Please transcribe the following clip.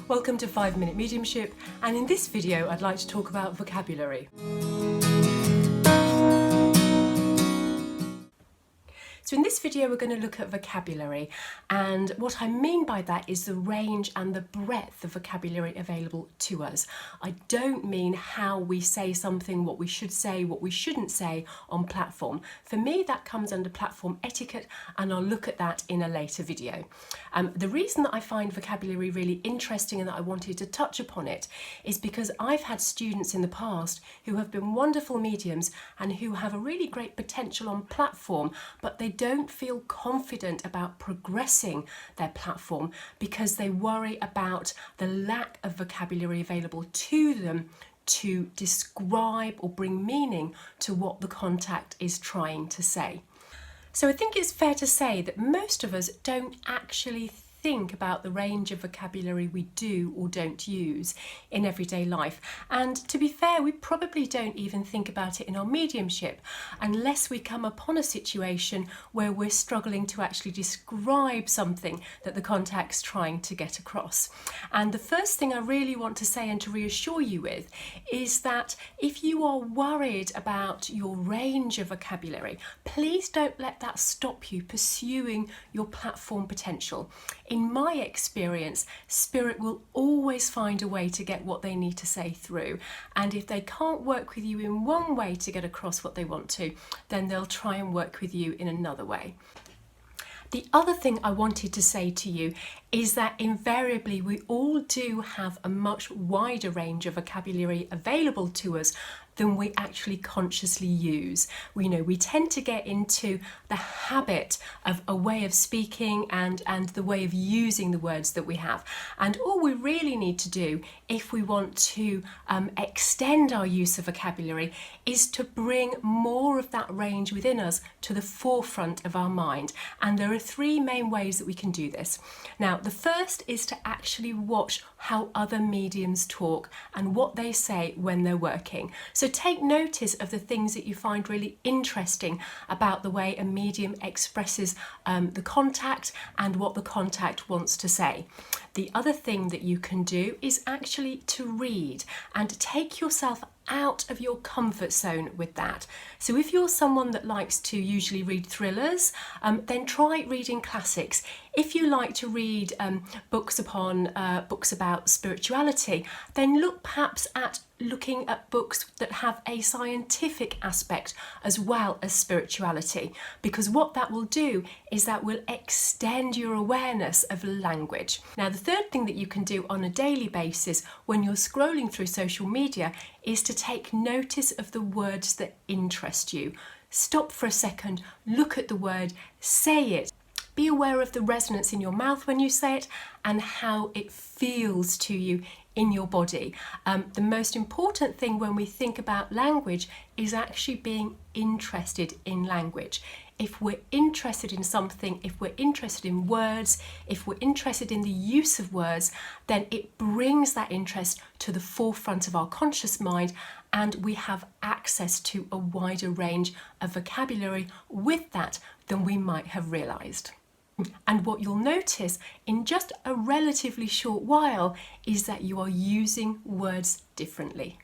Welcome to 5 Minute Mediumship, and in this video I'd like to talk about vocabulary. So in this video we're going to look at vocabulary, and what I mean by that is the range and the breadth of vocabulary available to us. I don't mean how we say something, what we should say, what we shouldn't say on platform. For me that comes under platform etiquette, and I'll look at that in a later video. The reason that I find vocabulary really interesting and that I wanted to touch upon it is because I've had students in the past who have been wonderful mediums and who have a really great potential on platform, but they don't feel confident about progressing their platform because they worry about the lack of vocabulary available to them to describe or bring meaning to what the contact is trying to say. So I think it's fair to say that most of us don't actually think about the range of vocabulary we do or don't use in everyday life. And to be fair, we probably don't even think about it in our mediumship unless we come upon a situation where we're struggling to actually describe something that the contact's trying to get across. And the first thing I really want to say and to reassure you with is that if you are worried about your range of vocabulary, please don't let that stop you pursuing your platform potential. In my experience, Spirit will always find a way to get what they need to say through. And if they can't work with you in one way to get across what they want to, then they'll try and work with you in another way. The other thing I wanted to say to you is that invariably we all do have a much wider range of vocabulary available to us than we actually consciously use. We tend to get into the habit of a way of speaking and the way of using the words that we have. And all we really need to do if we want to extend our use of vocabulary is to bring more of that range within us to the forefront of our mind. And there are three main ways that we can do this. Now, the first is to actually watch how other mediums talk and what they say when they're working. So take notice of the things that you find really interesting about the way a medium expresses the contact and what the contact wants to say. The other thing that you can do is actually to read and take yourself out of your comfort zone with that. So if you're someone that likes to usually read thrillers, then try reading classics. If you like to read books about spirituality, then look perhaps at looking at books that have a scientific aspect as well as spirituality, because what that will do is that will extend your awareness of language. Now, the third thing that you can do on a daily basis when you're scrolling through social media is to take notice of the words that interest you. Stop for a second, look at the word, say it. Be aware of the resonance in your mouth when you say it and how it feels to you in your body. The most important thing when we think about language is actually being interested in language. If we're interested in something, if we're interested in words, if we're interested in the use of words, then it brings that interest to the forefront of our conscious mind, and we have access to a wider range of vocabulary with that than we might have realised. And what you'll notice in just a relatively short while is that you are using words differently.